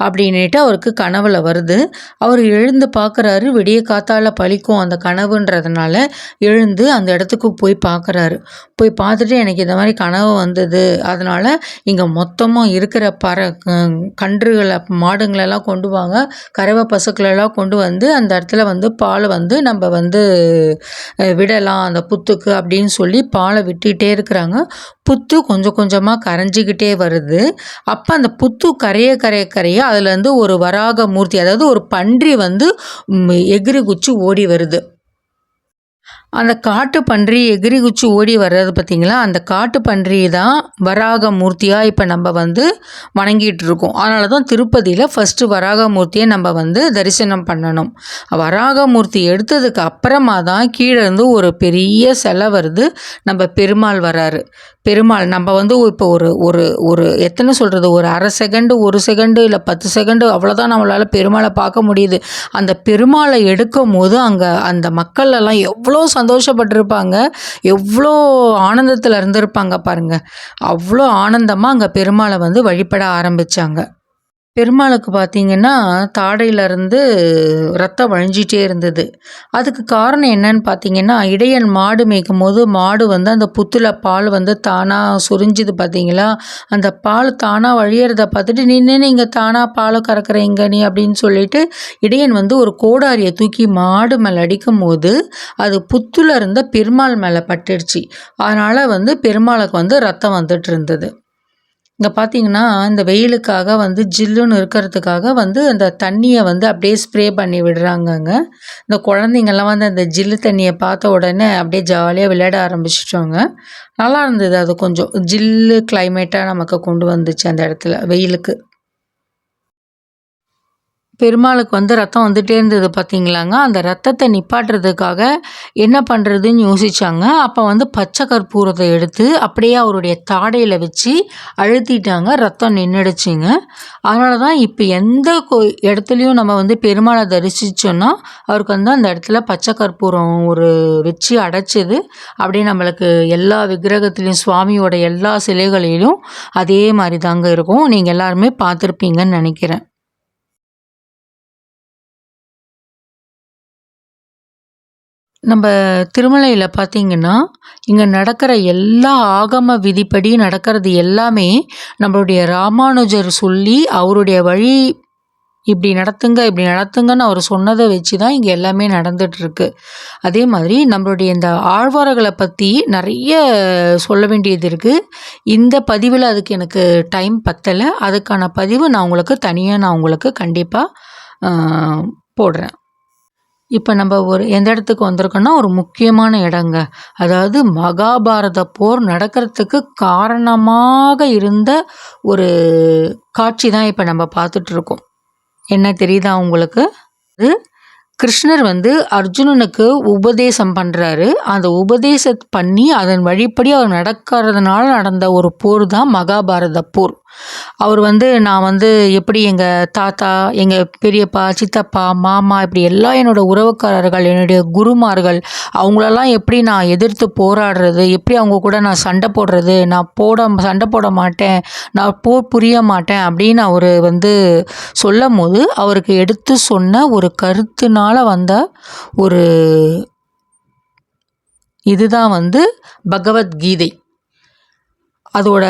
அப்படின்னுட்டு அவருக்கு கனவுல வருது. அவர் எழுந்து பார்க்குறாரு, விடிய காத்தால பழிக்கும் அந்த கனவுன்றதுனால எழுந்து அந்த இடத்துக்கு போய் பார்க்குறாரு. போய் பார்த்துட்டு எனக்கு இந்த மாதிரி கனவு வந்தது, அதனால் இங்கே மொத்தமாக இருக்கிற கன்றுகளை மாடுங்களெல்லாம் கொண்டு வாங்க, கறவை பசுக்களெல்லாம் கொண்டு வந்து அந்த இடத்துல வந்து பாலை வந்து நம்ம வந்து விடலாம் அந்த புத்துக்கு அப்படின்னு சொல்லி பாலை விட்டுக்கிட்டே இருக்கிறாங்க. புத்து கொஞ்சம் கொஞ்சமாக கரைஞ்சிக்கிட்டே வருது. அப்போ அந்த புத்து கரைய அதுலேருந்து ஒரு வராக மூர்த்தி, அதாவது ஒரு பன்றி வந்து எகிரி குச்சி ஓடி வருது. அந்த காட்டு பன்றி எகிரி குச்சி ஓடி வர்றது பார்த்திங்களா, அந்த காட்டு பன்றி தான் வராக மூர்த்தியாக இப்போ நம்ம வந்து வணங்கிட்டு இருக்கோம். அதனால தான் திருப்பதியில் ஃபஸ்ட்டு வராக மூர்த்தியை நம்ம வந்து தரிசனம் பண்ணணும். வராக மூர்த்தி எடுத்ததுக்கு அப்புறமா தான் கீழே இருந்து ஒரு பெரிய சிலை வருது, நம்ம பெருமாள் வராரு. பெருமாள் நம்ம வந்து இப்போ ஒரு ஒரு ஒரு எத்தனை சொல்கிறது, ஒரு அரை செகண்டு, 1 செகண்டு இல்லை 10 செகண்டு அவ்வளோதான் நம்மளால் பெருமாளை பார்க்க முடியுது. அந்த பெருமாளை எடுக்கும் போது அங்கே அந்த மக்கள் எல்லாம் எவ்வளோ சந்தோஷப்பட்டிருப்பாங்க, எவ்வளோ ஆனந்தத்தில் இருந்திருப்பாங்க பாருங்கள். அவ்வளோ ஆனந்தமாக அங்கே பெருமாளை வந்து வழிபட ஆரம்பித்தாங்க. பெருமாளுக்கு பார்த்திங்கன்னா தாடையிலேருந்து ரத்தம் வழிஞ்சிட்டே இருந்தது. அதுக்கு காரணம் என்னன்னு பார்த்திங்கன்னா, இடையன் மாடு மேய்க்கும் போது மாடு வந்து அந்த புத்தில் பால் வந்து தானாக சுரிஞ்சுது பார்த்திங்களா, அந்த பால் தானாக வழியிறத பார்த்துட்டு நீங்கள் தானாக பாலை கறக்குறீங்க நீ அப்படின்னு சொல்லிட்டு இடையன் வந்து ஒரு கோடாரியை தூக்கி மாடு மேலே அடிக்கும் போது அது புத்தில் இருந்த பெருமாள் மேலே பட்டுடுச்சு. அதனால் வந்து பெருமாளுக்கு வந்து ரத்தம் வந்துட்டு இருந்தது. இங்கே பார்த்தீங்கன்னா இந்த வெயிலுக்காக வந்து ஜில்லுன்னு இருக்கிறதுக்காக வந்து அந்த தண்ணியை வந்து அப்படியே ஸ்ப்ரே பண்ணி விடுறாங்கங்க. இந்த குழந்தைங்கள்லாம் வந்து அந்த ஜில்லு தண்ணியை பார்த்த உடனே அப்படியே ஜாலியாக விளையாட ஆரம்பிச்சிட்டோங்க. நல்லா இருந்தது, அது கொஞ்சம் ஜில்லு கிளைமேட்டாக நமக்கு கொண்டு வந்துச்சு அந்த இடத்துல வெயிலுக்கு. பெருமாளுக்கு வந்து ரத்தம் வந்துட்டே இருந்தது பார்த்தீங்களாங்க. அந்த ரத்தத்தை நிப்பாட்டுறதுக்காக என்ன பண்ணுறதுன்னு யோசித்தாங்க. அப்போ வந்து பச்சை கற்பூரத்தை எடுத்து அப்படியே அவருடைய தாடையில் வச்சு அழுத்திட்டாங்க, ரத்தம் நின்றுடுச்சிங்க. அதனால தான் இப்போ எந்த இடத்துலையும் நம்ம வந்து பெருமாளை தரிசித்தோன்னா அவருக்கு வந்து அந்த இடத்துல பச்சை கற்பூரம் ஒரு வச்சு அடைச்சிது. அப்படியே நம்மளுக்கு எல்லா விக்கிரகத்துலேயும் சுவாமியோட எல்லா சிலைகளிலும் அதே மாதிரி தாங்க இருக்கும். நீங்கள் எல்லாருமே பார்த்துருப்பீங்கன்னு நினைக்கிறேன். நம்ம திருமலையில் பார்த்தீங்கன்னா, இங்கே நடக்கிற எல்லா ஆகம விதிப்படி நடக்கிறது எல்லாமே நம்மளுடைய ராமானுஜர் சொல்லி அவருடைய வழி இப்படி நடத்துங்க, இப்படி நடத்துங்கன்னு அவர் சொன்னதை வச்சு தான் இங்கே எல்லாமே நடந்துகிட்ருக்கு. அதே மாதிரி நம்மளுடைய இந்த ஆழ்வார்களை பற்றி நிறைய சொல்ல வேண்டியது இருக்குது. இந்த பதிவில் அதுக்கு எனக்கு டைம் பத்தலை. அதுக்கான பதிவு நான் உங்களுக்கு கண்டிப்பாக போடுறேன். இப்போ நம்ம எந்த இடத்துக்கு வந்திருக்கோன்னா ஒரு முக்கியமான இடங்க. அதாவது மகாபாரத போர் நடக்கிறதுக்கு காரணமாக இருந்த ஒரு காட்சி தான் இப்போ நம்ம பார்த்துட்ருக்கோம். என்ன தெரியுதா உங்களுக்கு? அது கிருஷ்ணர் வந்து அர்ஜுனனுக்கு உபதேசம் பண்ணுறாரு. அந்த உபதேசம் பண்ணி அதன் வழிப்படி அவர் நடக்கிறதுனால நடந்த ஒரு போர் தான் மகாபாரத போர். அவர் வந்து நான் வந்து எப்படி எங்கள் தாத்தா, எங்கள் பெரியப்பா, சித்தப்பா, மாமா இப்படி எல்லா என்னோடய உறவுக்காரர்கள், என்னுடைய குருமார்கள் அவங்களெல்லாம் எப்படி நான் எதிர்த்து போராடுறது, எப்படி அவங்க கூட நான் சண்டை போடுறது, சண்டை போட மாட்டேன், நான் போர் புரிய மாட்டேன் அப்படின்னு அவர் வந்து சொல்லும் போது அவருக்கு எடுத்து சொன்ன ஒரு கருத்துனால வந்த ஒரு இதுதான் வந்து பகவத்கீதை. அதோட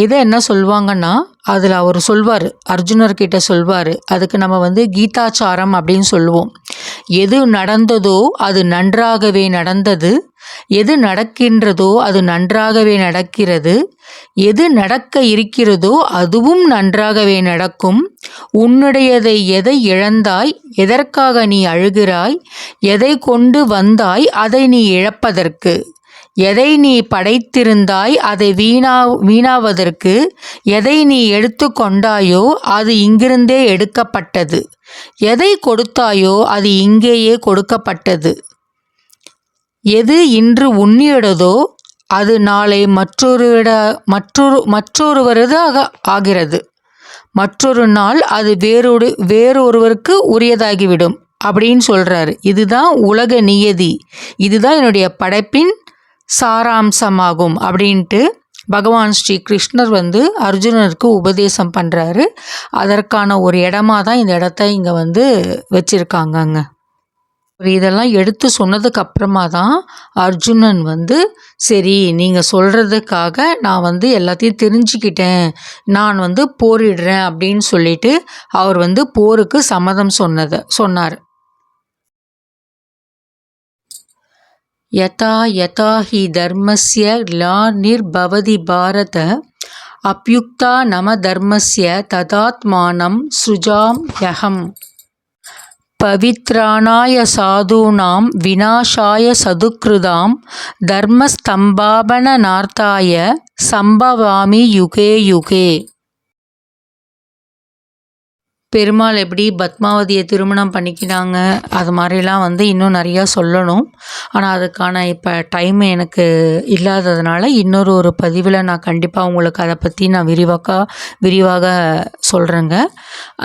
இதை என்ன சொல்லுவாங்கன்னா, அதில் அவர் சொல்வார், அர்ஜுனர்கிட்ட சொல்வார், அதுக்கு நம்ம வந்து கீதாச்சாரம் அப்படின்னு சொல்லுவோம். எது நடந்ததோ அது நன்றாகவே நடந்தது, எது நடக்கின்றதோ அது நன்றாகவே நடக்கிறது, எது நடக்க இருக்கிறதோ அதுவும் நன்றாகவே நடக்கும். உன்னுடையதை எதை இழந்தாய், எதற்காக நீ அழுகிறாய், எதை கொண்டு வந்தாய் அதை நீ இழப்பதற்கு, எதை நீ படைத்திருந்தாய் அதை வீணாவதற்கு, எதை நீ எடுத்து கொண்டாயோ அது இங்கிருந்தே எடுக்கப்பட்டது, எதை கொடுத்தாயோ அது இங்கேயே கொடுக்கப்பட்டது, எது இன்று உன்னியதோ அது நாளை மற்றொருவரது ஆகிறது, மற்றொரு நாள் அது வேறொருவருக்கு உரியதாகிவிடும் அப்படின்னு சொல்கிறாரு. இதுதான் உலக நியதி, இதுதான் என்னுடைய படைப்பின் சாராம்சமாகும் அப்படின்ட்டு பகவான் ஸ்ரீ கிருஷ்ணர் வந்து அர்ஜுனனுக்கு உபதேசம் பண்ணுறாரு. அதற்கான ஒரு இடமா தான் இந்த இடத்த இங்கே வந்து வச்சுருக்காங்கங்க. இதெல்லாம் எடுத்து சொன்னதுக்கு அப்புறமா தான் அர்ஜுனன் வந்து சரி நீங்கள் சொல்கிறதுக்காக நான் வந்து எல்லாத்தையும் தெரிஞ்சுக்கிட்டேன், நான் வந்து போரிடுறேன் அப்படின்னு சொல்லிட்டு அவர் வந்து போருக்கு சம்மதம் சொன்னார். யதா யதா ஹி தர்மஸ்ய க்லானிர்பவதி பாரத அப்யுக்தா நம தர்மஸ்ய ததாத்மானம் சுஜாம்யஹம் பவித்ராணாய சாதூனாம் விநாசாய சதுக்ருதாம் தர்மஸ்தம்பாபனார்த்தாய சம்பவாமி யுகே யுகே. பெருமாள் எப்படி பத்மாவதியை திருமணம் பண்ணிக்கினாங்க, அது மாதிரிலாம் வந்து இன்னும் நிறையா சொல்லணும். ஆனால் அதுக்கான இப்போ டைம் எனக்கு இல்லாததுனால இன்னொரு பதிவில் நான் கண்டிப்பாக உங்களுக்கு அதை பற்றி நான் விரிவாக சொல்கிறேங்க.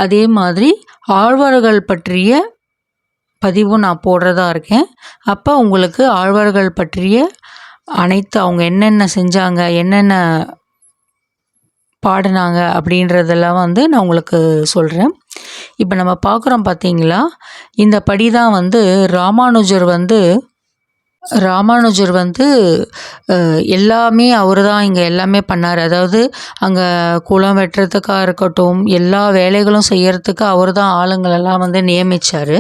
அதே மாதிரி ஆழ்வார்கள் பற்றிய பதிவும் நான் போடுறதா இருக்கேன். அப்போ உங்களுக்கு ஆழ்வார்கள் பற்றிய அனைத்து அவங்க என்னென்ன செஞ்சாங்க, என்னென்ன பாடினாங்க அப்படின்றதெல்லாம் வந்து நான் உங்களுக்கு சொல்கிறேன். இப்போ நம்ம பார்க்குறோம் பார்த்தீங்களா, இந்த படி தான் வந்து ராமானுஜர் வந்து எல்லாமே அவர் தான் இங்கே எல்லாமே பண்ணார். அதாவது அங்கே குளம் வெட்டுறதுக்காக இருக்கட்டும், எல்லா வேலைகளும் செய்கிறதுக்கு அவர் தான் ஆளுங்களெல்லாம் வந்து நியமித்தார்.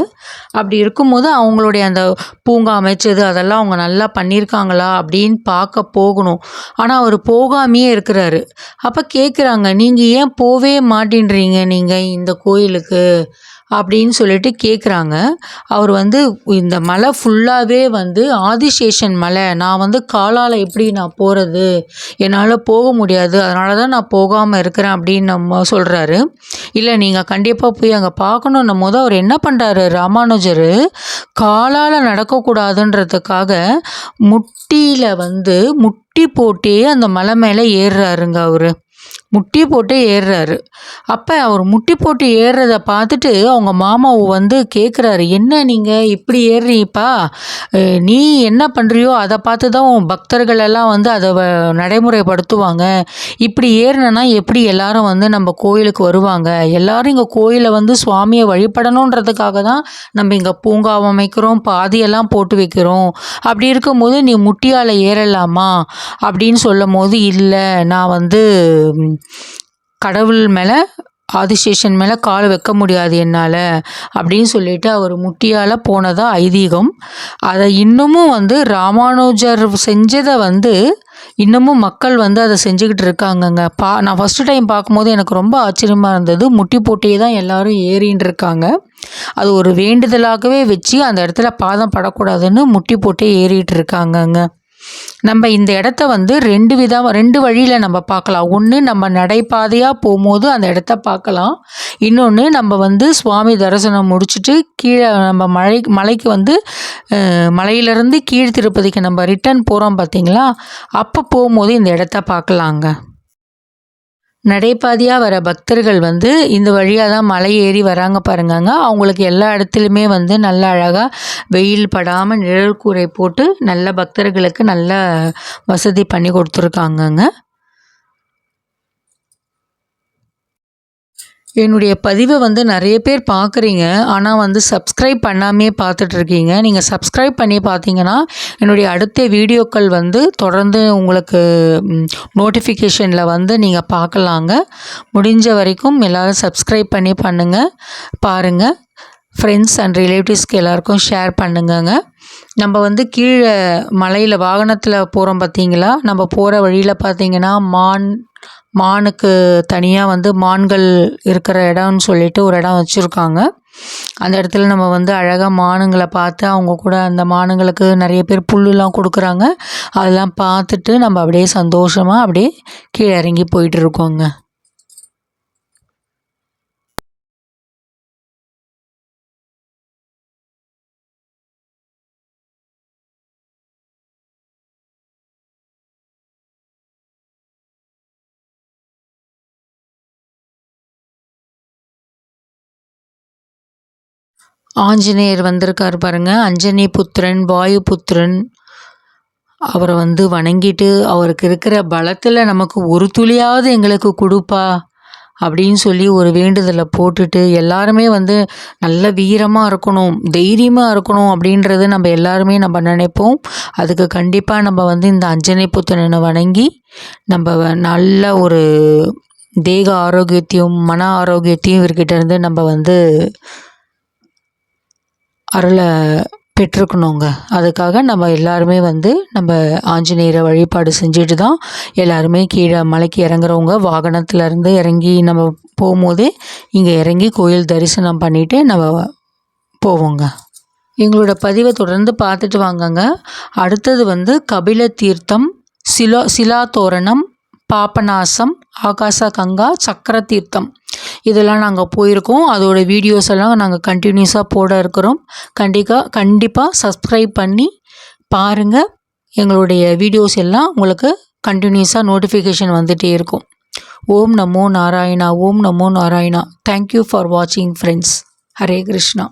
அப்படி இருக்கும்போது அவங்களுடைய அந்த பூங்கா அமைச்சது அதெல்லாம் அவங்க நல்லா பண்ணியிருக்காங்களா அப்படின்னு பார்க்க போகணும். ஆனால் அவர் போகாமையே இருக்கிறாரு. அப்போ கேட்குறாங்க, நீங்கள் ஏன் போவே மாட்டேன்றீங்க நீங்கள் இந்த கோயிலுக்கு அப்படின்னு சொல்லிட்டு கேட்குறாங்க. அவர் வந்து இந்த மலை ஃபுல்லாகவே வந்து ஆதிசேஷன் மலை, நான் வந்து காலால் எப்படி நான் போகிறது, என்னால் போக முடியாது, அதனால தான் நான் போகாமல் இருக்கிறேன் அப்படின்னு நம்ம சொல்கிறாரு. இல்லை நீங்கள் கண்டிப்பாக போய் அங்கே பார்க்கணுன்னும் போது அவர் என்ன பண்ணுறாரு, ராமானுஜர் காலால் நடக்கக்கூடாதுன்றதுக்காக முட்டியில் வந்து முட்டி போட்டே அந்த மலை மேலே ஏறுறாருங்க. அவர் முட்டி போட்டு ஏறுறாரு. அப்போ அவர் முட்டி போட்டு ஏறுறத பார்த்துட்டு அவங்க மாமாவை வந்து கேட்குறாரு, என்ன நீங்கள் இப்படி ஏறுறீப்பா, நீ என்ன பண்ணுறியோ அதை பார்த்து தான் உன் பக்தர்கள் எல்லாம் வந்து அதை நடைமுறைப்படுத்துவாங்க, இப்படி ஏறினா எப்படி எல்லாரும் வந்து நம்ம கோயிலுக்கு வருவாங்க, எல்லாரும் இங்கே கோயிலை வந்து சுவாமியை வழிபடணுன்றதுக்காக தான் நம்ம இங்கே பூங்கா அமைக்கிறோம், பாதியெல்லாம் போட்டு வைக்கிறோம், அப்படி இருக்கும்போது நீ முட்டியால் ஏறலாமா அப்படின்னு சொல்லும் போது, இல்லை நான் வந்து கடவுள் மேலே ஆதிசேஷன் மேலே கால் வைக்க முடியாது என்னால் அப்படின்னு சொல்லிட்டு அவர் முட்டியால் போனதாக ஐதீகம். அதை இன்னமும் வந்து ராமானுஜர் செஞ்சதை வந்து இன்னமும் மக்கள் வந்து அதை செஞ்சுக்கிட்டு இருக்காங்கங்க. நான் ஃபஸ்ட்டு டைம் பார்க்கும்போது எனக்கு ரொம்ப ஆச்சரியமாக இருந்தது. முட்டி போட்டே தான் எல்லோரும் ஏறின்னு இருக்காங்க. அது ஒரு வேண்டுதலாகவே வச்சு அந்த இடத்துல பாதம் படக்கூடாதுன்னு முட்டி போட்டே ஏறிட்டு இருக்காங்கங்க. நம்ம இந்த இடத்த வந்து ரெண்டு வழியில் நம்ம பார்க்கலாம். ஒன்று நம்ம நடைபாதையாக போகும்போது அந்த இடத்த பார்க்கலாம். இன்னொன்று நம்ம வந்து சுவாமி தரிசனம் முடிச்சுட்டு கீழே நம்ம மலைக்கு வந்து மலையிலேருந்து கீழ் திருப்பதிக்கு நம்ம ரிட்டர்ன் போகிறோம் பார்த்திங்களா, அப்போ போகும்போது இந்த இடத்த பார்க்கலாங்க. நடைபாதையாக வர பக்தர்கள் வந்து இந்த வழியாக தான் மலை ஏறி வராங்க பாருங்கங்க. அவங்களுக்கு எல்லா இடத்துலையுமே வந்து நல்ல அழகாக வெயில் படாமல் நிழல் கூரை போட்டு நல்ல பக்தர்களுக்கு நல்ல வசதி பண்ணி கொடுத்துருக்காங்கங்க. என்னுடைய பதிவை வந்து நிறைய பேர் பார்க்குறீங்க, ஆனால் வந்து சப்ஸ்கிரைப் பண்ணாமே பார்த்துட்ருக்கீங்க. நீங்கள் சப்ஸ்கிரைப் பண்ணி பார்த்தீங்கன்னா என்னுடைய அடுத்த வீடியோக்கள் வந்து தொடர்ந்து உங்களுக்கு நோட்டிஃபிகேஷனில் வந்து நீங்கள் பார்க்கலாங்க. முடிஞ்ச வரைக்கும் எல்லோரும் சப்ஸ்கிரைப் பண்ணி பாருங்கள். ஃப்ரெண்ட்ஸ் அண்ட் ரிலேட்டிவ்ஸ்க்கு எல்லாருக்கும் ஷேர் பண்ணுங்கங்க. நம்ம வந்து கீழே மலையில் வாகனத்தில் போகிறோம் பார்த்தீங்களா, நம்ம போகிற வழியில் பார்த்தீங்கன்னா மானுக்கு தனியாக வந்து மான்கள் இருக்கிற இடம்னு சொல்லிட்டு ஒரு இடம் வச்சுருக்காங்க. அந்த இடத்துல நம்ம வந்து அழகாக மானுங்களை பார்த்து அவங்க கூட அந்த மானுங்களுக்கு நிறைய பேர் புல்லுலாம் கொடுக்குறாங்க. அதெல்லாம் பார்த்துட்டு நம்ம அப்படியே சந்தோஷமாக அப்படியே கீழே இறங்கி போயிட்டுருக்கோங்க. ஆஞ்சநேயர் வந்திருக்கார் பாருங்கள். அஞ்சனி புத்திரன், வாயு புத்திரன். அவரை வந்து வணங்கிட்டு அவருக்கு இருக்கிற பலத்தில் நமக்கு ஒரு துளியாவது எங்களுக்கு கொடுப்பா அப்படின்னு சொல்லி ஒரு வேண்டுதலை போட்டுட்டு எல்லாருமே வந்து நல்ல வீரமாக இருக்கணும், தைரியமாக இருக்கணும் அப்படின்றது நம்ம எல்லாருமே நம்ம நினைப்போம். அதுக்கு கண்டிப்பாக நம்ம வந்து இந்த அஞ்சனை புத்திரனை வணங்கி நம்ம நல்ல ஒரு தேக ஆரோக்கியத்தையும் மன ஆரோக்கியத்தையும் இவர்கிட்ட இருந்து நம்ம வந்து அருளை பெற்றுக்கணுங்க. அதுக்காக நம்ம எல்லாருமே வந்து நம்ம ஆஞ்சநேயரை வழிபாடு செஞ்சுட்டு தான் எல்லாருமே கீழே மலைக்கு இறங்குறவங்க வாகனத்துலேருந்து இறங்கி நம்ம போகும்போதே இங்கே இறங்கி கோயில் தரிசனம் பண்ணிவிட்டு நம்ம போவோங்க. எங்களோட பதிவை தொடர்ந்து பார்த்துட்டு வாங்கங்க. அடுத்தது வந்து கபில தீர்த்தம், சிலா தோரணம், பாபநாசம், ஆகாச கங்கா, சக்கர தீர்த்தம் இதெல்லாம் நாங்கள் போயிருக்கோம். அதோடய வீடியோஸ் எல்லாம் நாங்கள் கண்டினியூஸாக போட இருக்கிறோம். கண்டிப்பாக சப்ஸ்கிரைப் பண்ணி பாருங்கள். எங்களுடைய வீடியோஸ் எல்லாம் உங்களுக்கு கண்டினியூஸாக நோட்டிஃபிகேஷன் வந்துகிட்டே இருக்கும். ஓம் நமோ நாராயணா, ஓம் நமோ நாராயணா. தேங்க்யூ ஃபார் வாட்சிங் ஃப்ரெண்ட்ஸ். ஹரே கிருஷ்ணா.